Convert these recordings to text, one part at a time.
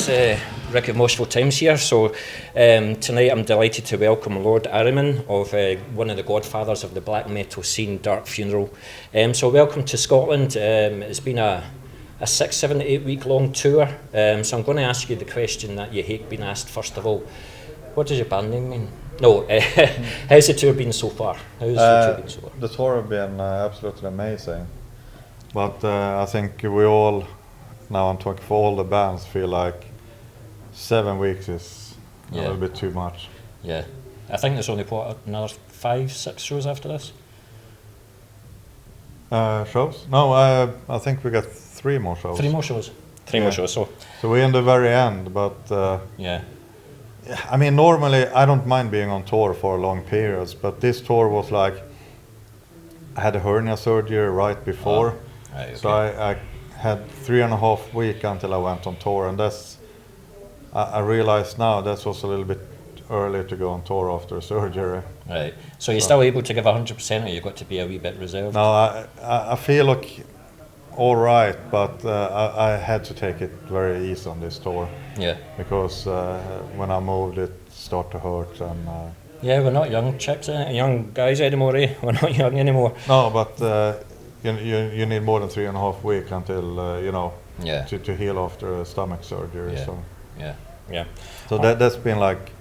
it's Rick of Moshville Times here. So tonight I'm delighted to welcome Lord Ahriman of one of the godfathers of the black metal scene, Dark Funeral. So welcome to Scotland. It's been a 6, 7, 8 week long tour. So I'm going to ask you the question that you hate being asked first of all. What does your band name mean? No, how's the tour been so far? The tour has been absolutely amazing. But I think we all, now I'm talking for all the bands, feel like 7 weeks is a little bit too much. Yeah. I think there's only, another 5, 6 shows after this? Shows? No, I think we got 3 more shows. 3 more shows? 3 more shows, so we're in the very end, but I mean, normally I don't mind being on tour for long periods, but this tour was like, I had a hernia surgery right before, right, okay. So I had 3.5 weeks until I went on tour, and I realize now that was a little bit early to go on tour after surgery. Right, so you're still able to give 100%, or you've got to be a wee bit reserved? No, I feel like all right, but I had to take it very easy on this tour. Yeah. Because when I moved, it started to hurt, and yeah, we're not young chicks, young guys anymore, eh? We're not young anymore. No, but you need more than 3.5 weeks until to heal after a stomach surgery. Yeah. So yeah. So that's been like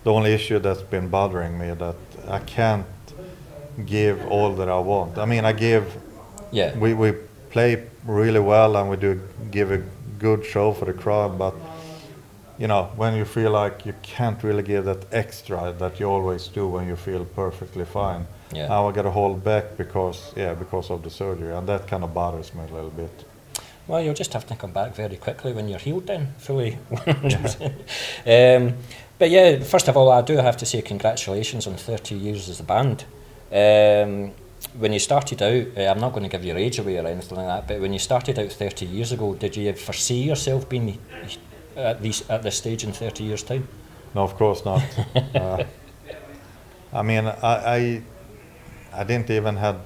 the only issue that's been bothering me, that I can't give all that I want. I mean, I give. Yeah. We play really well, and we do give a good show for the crowd, but when you feel like you can't really give that extra that you always do when you feel perfectly fine. Yeah. Now I got to hold back because of the surgery, and that kind of bothers me a little bit. Well, you'll just have to come back very quickly when you're healed then, fully 100%. But yeah, first of all, I do have to say congratulations on 30 years as a band. When you started out, I'm not going to give your age away or anything like that, but when you started out 30 years ago, did you foresee yourself being at this stage in 30 years' time? No, of course not. I mean, I didn't even have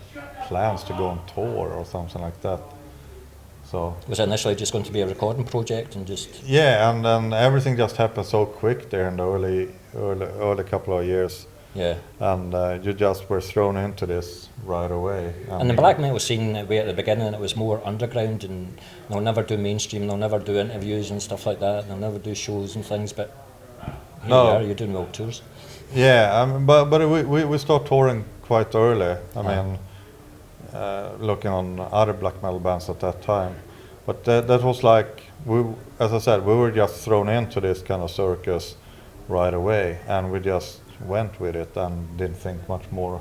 plans to go on tour or something like that. So was it initially just going to be a recording project and just? Yeah, and then everything just happened so quick there in the early couple of years. Yeah. And you just were thrown into this right away. And the black metal scene, way at the beginning, it was more underground, and they'll never do mainstream, they'll never do interviews and stuff like that, they'll never do shows and things, but you're doing world tours. Yeah, but we start touring quite early. I mean, looking on other black metal bands at that time. But that was like, as I said, we were just thrown into this kind of circus right away, and we just went with it and didn't think much more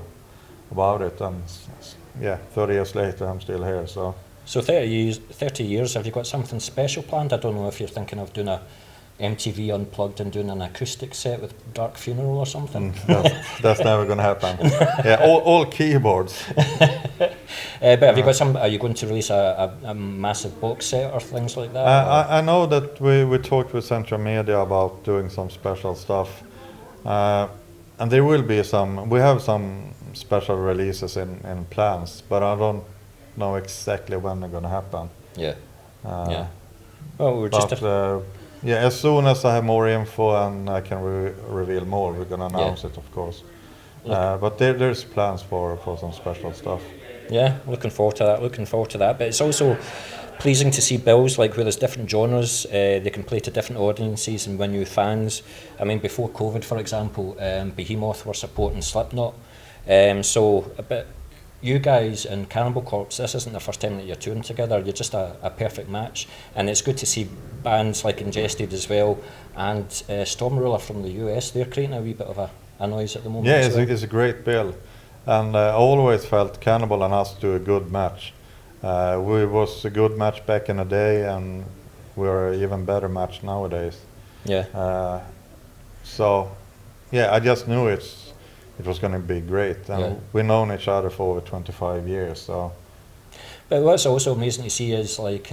about it, and 30 years later I'm still here. So 30 years, have you got something special planned? I don't know if you're thinking of doing a MTV Unplugged and doing an acoustic set with Dark Funeral or something. That's never going to happen. Yeah, all keyboards. But have you got are you going to release a massive box set or things like that? I know that we talked with Central Media about doing some special stuff. And there will be we have some special releases in plans, but I don't know exactly when they're going to happen. Yeah. Well, we're just as soon as I have more info and I can reveal more, we're going to announce it, of course. But there's plans for some special stuff. Yeah, looking forward to that. But it's also pleasing to see bills like where there's different genres, they can play to different audiences and win new fans. I mean, before COVID, for example, Behemoth were supporting Slipknot. But you guys and Cannibal Corpse, this isn't the first time that you're touring together. You're just a perfect match, and it's good to see bands like Ingested as well, and Stormruler from the US. They're creating a wee bit of a noise at the moment. Yeah, it's a great bill, and I always felt Cannibal and us do a good match. We was a good match back in the day, and we're an even better match nowadays. Yeah. I just knew it was going to be great, and we've known each other for over 25 years. So. But what's also amazing to see is like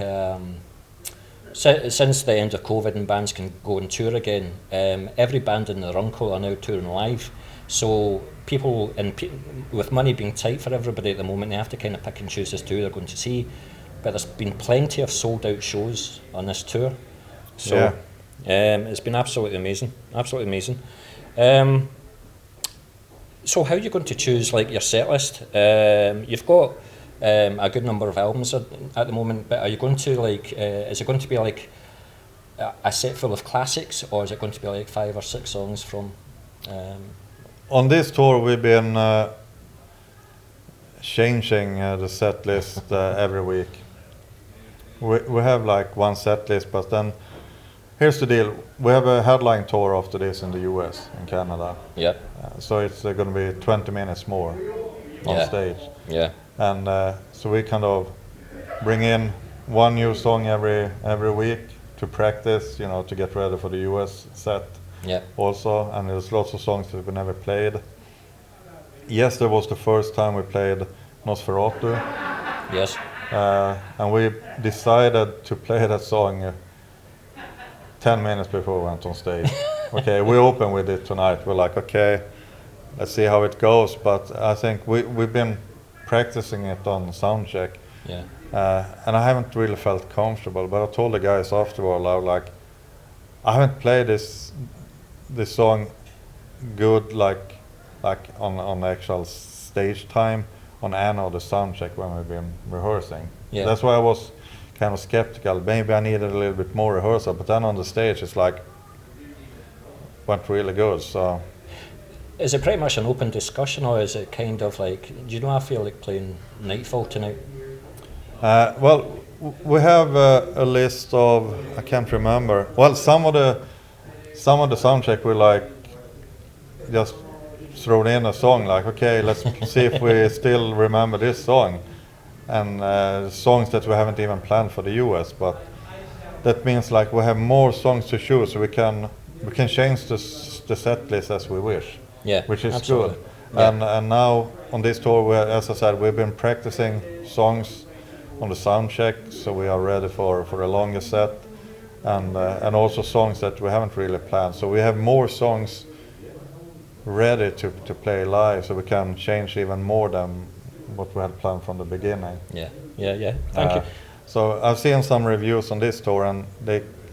since the end of COVID and bands can go on tour again, every band in the Runkle are now touring live. So people with money being tight for everybody at the moment, they have to kind of pick and choose as to who they're going to see. But there's been plenty of sold out shows on this tour. So It's been absolutely amazing, absolutely amazing. So how are you going to choose like your set list? You've got a good number of albums at the moment, but are you going to like? Is it going to be like a set full of classics, or is it going to be like 5 or 6 songs from? On this tour, we've been changing the set list every week. We have like one set list, but then here's the deal: we have a headline tour after this in the US, in Canada. Yeah. So it's going to be 20 minutes more on stage. Yeah. And so we kind of bring in one new song every week to practice, you know, to get ready for the US set. Yeah. Also, and there's lots of songs that we never played. Yesterday was the first time we played Nosferatu. Yes. And we decided to play that song 10 minutes before we went on stage. Okay, we open with it tonight. We're like, okay, let's see how it goes. But I think we've been practicing it on sound check. Yeah. And I haven't really felt comfortable. But I told the guys afterward, I was like, I haven't played this song good like on actual stage time on any of the sound check when we've been rehearsing. Yeah. That's why I was kind of skeptical. Maybe I needed a little bit more rehearsal, but then on the stage it's like went really good. So is it pretty much an open discussion, or is it kind of like, do you know, I feel like playing Nightfall tonight? Well, we have a list of, I can't remember. Well, some of the sound check we like just thrown in a song like, okay, let's see if we still remember this song, and songs that we haven't even planned for the US. But that means like we have more songs to choose, so we can change the set list as we wish. Yeah, which is absolutely. good. Yeah. And now on this tour, as I said, we've been practicing songs on the sound check, so we are ready for a longer set, and also songs that we haven't really planned. So we have more songs ready to play live, so we can change even more than what we had planned from the beginning. Yeah. Thank you. So I've seen some reviews on this tour, and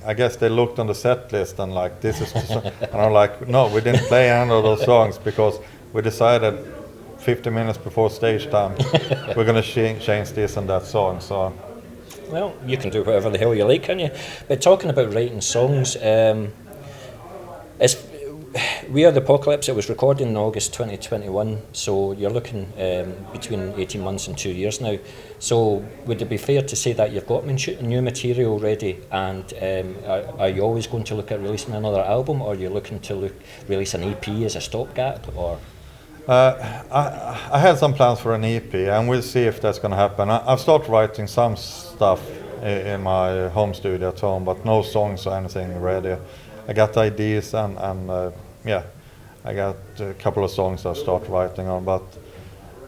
I guess they looked on the set list and like, this is the song. And I'm like, no, we didn't play any of those songs because we decided 50 minutes before stage time we're going to change this and that song. So, well, you can do whatever the hell you like, can you? But talking about writing songs, We Are the Apocalypse, it was recorded in August 2021, so you're looking between 18 months and 2 years now. So would it be fair to say that you've got new material ready, and are you always going to look at releasing another album, or are you looking to release an EP as a stopgap? Or I had some plans for an EP, and we'll see if that's going to happen. I've started writing some stuff in my home studio at home, but no songs or anything ready. I got ideas and I got a couple of songs I start writing on, but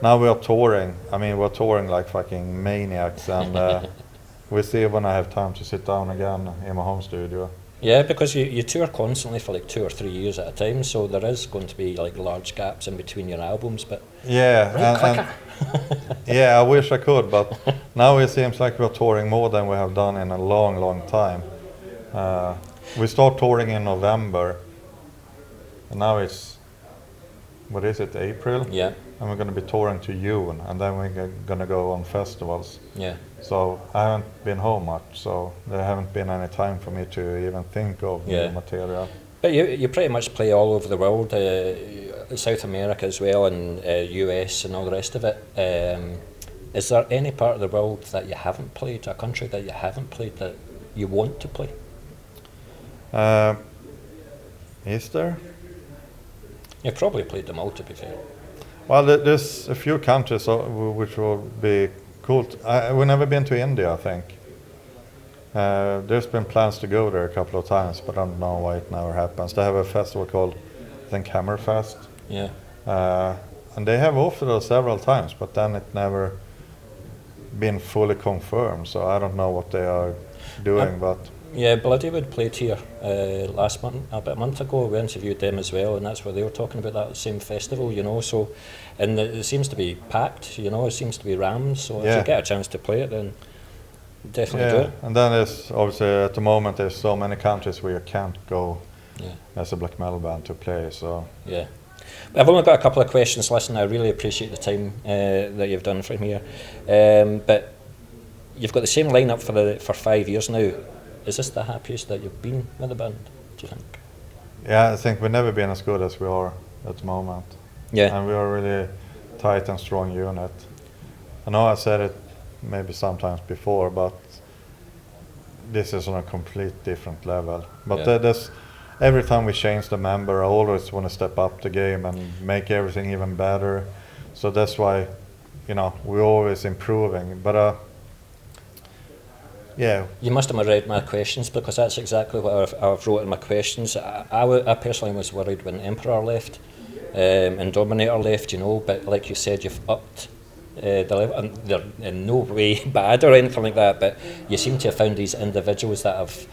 now we are touring. I mean, we're touring like fucking maniacs, and we'll see when I have time to sit down again in my home studio. Yeah, because you tour constantly for like 2 or 3 years at a time, so there is going to be like large gaps in between your albums. But yeah, quicker. Yeah, I wish I could, but now it seems like we're touring more than we have done in a long, long time. We start touring in November, and now it's, what is it, April? Yeah. And we're going to be touring to June, and then we're going to go on festivals. Yeah. So I haven't been home much, so there haven't been any time for me to even think of new material. But you pretty much play all over the world, South America as well, and US and all the rest of it. Is there any part of the world that you haven't played, a country that you haven't played that you want to play? Is there? You've probably played them all, to be fair. Well, there's a few countries which will be cool. We've never been to India, I think. There's been plans to go there a couple of times, but I don't know why it never happens. They have a festival called, I think, Hammerfest. Yeah. And they have offered us several times, but then it never been fully confirmed. So I don't know what they are doing, but... Yeah, Bloodywood played here last month, about a month ago. We interviewed them as well, and that's where they were talking about that same festival, you know. So, and it seems to be packed, you know. It seems to be rammed. So if you get a chance to play it, then definitely do Yeah, it. and then there's obviously at the moment there's so many countries where you can't go Yeah. as a black metal band to play. So Yeah. I've only got a couple of questions. Listen, I really appreciate the time that you've done from here. But you've got the same lineup for 5 years now. Is this the happiest that you've been with the band, do you think? yeah, I think we've never been as good as we are at the moment. Yeah. And we are really tight and strong unit. I know I said it maybe sometimes before, but this is on a complete different level. But Yeah. that's every time we change the member, I always want to step up the game and make everything even better. So that's why, we're always improving. But yeah. You must have read my questions, because that's exactly what I've wrote in my questions. I personally was worried when Emperor left and Dominator left, but like you said, you've upped the level, and they're in no way bad or anything like that, but you seem to have found these individuals that have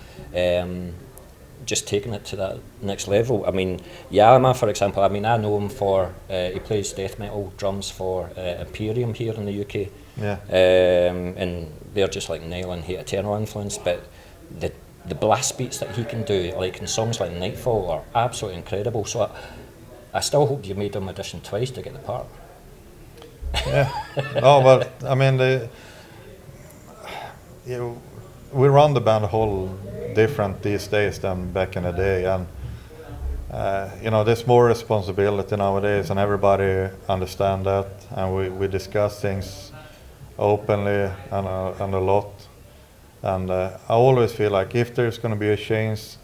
just taken it to that next level. I mean, Yama, for example, I know him for, he plays death metal drums for Imperium here in the UK. Yeah. And they're just like nailing Hate Eternal Influence, but the blast beats that he can do, like in songs like Nightfall, are absolutely incredible. So I still hope you made him audition twice to get the part. Yeah. No, but I mean, we run the band whole different these days than back in the day, and there's more responsibility nowadays, and everybody understand that, and we discuss things openly and a lot. And I always feel like if there's going to be a change,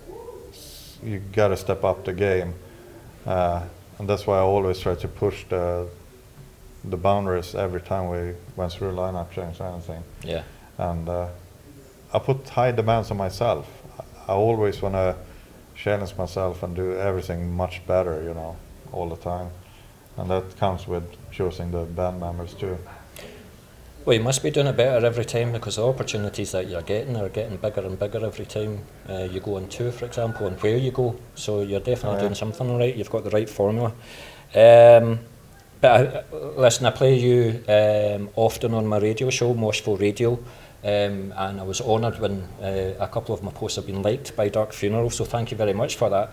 you got to step up the game, and that's why I always try to push the boundaries every time we went through a lineup change or anything. Yeah. And I put high demands on myself. I always want to challenge myself and do everything much better, all the time. And that comes with choosing the band members too. Well, you must be doing it better every time, because the opportunities that you're getting are getting bigger and bigger every time you go on tour, for example, and where you go. So you're definitely doing something right. You've got the right formula. But listen, I play you often on my radio show, Moshville Radio, and I was honoured when a couple of my posts have been liked by Dark Funeral, so thank you very much for that.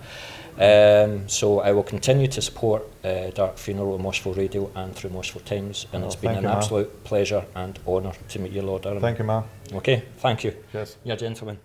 So I will continue to support Dark Funeral on Moshville Radio and through Moshville Times, and it's been an absolute pleasure and honour to meet you, Lord Ahriman. Thank you, man. Okay, thank you. Yes. You're a gentleman.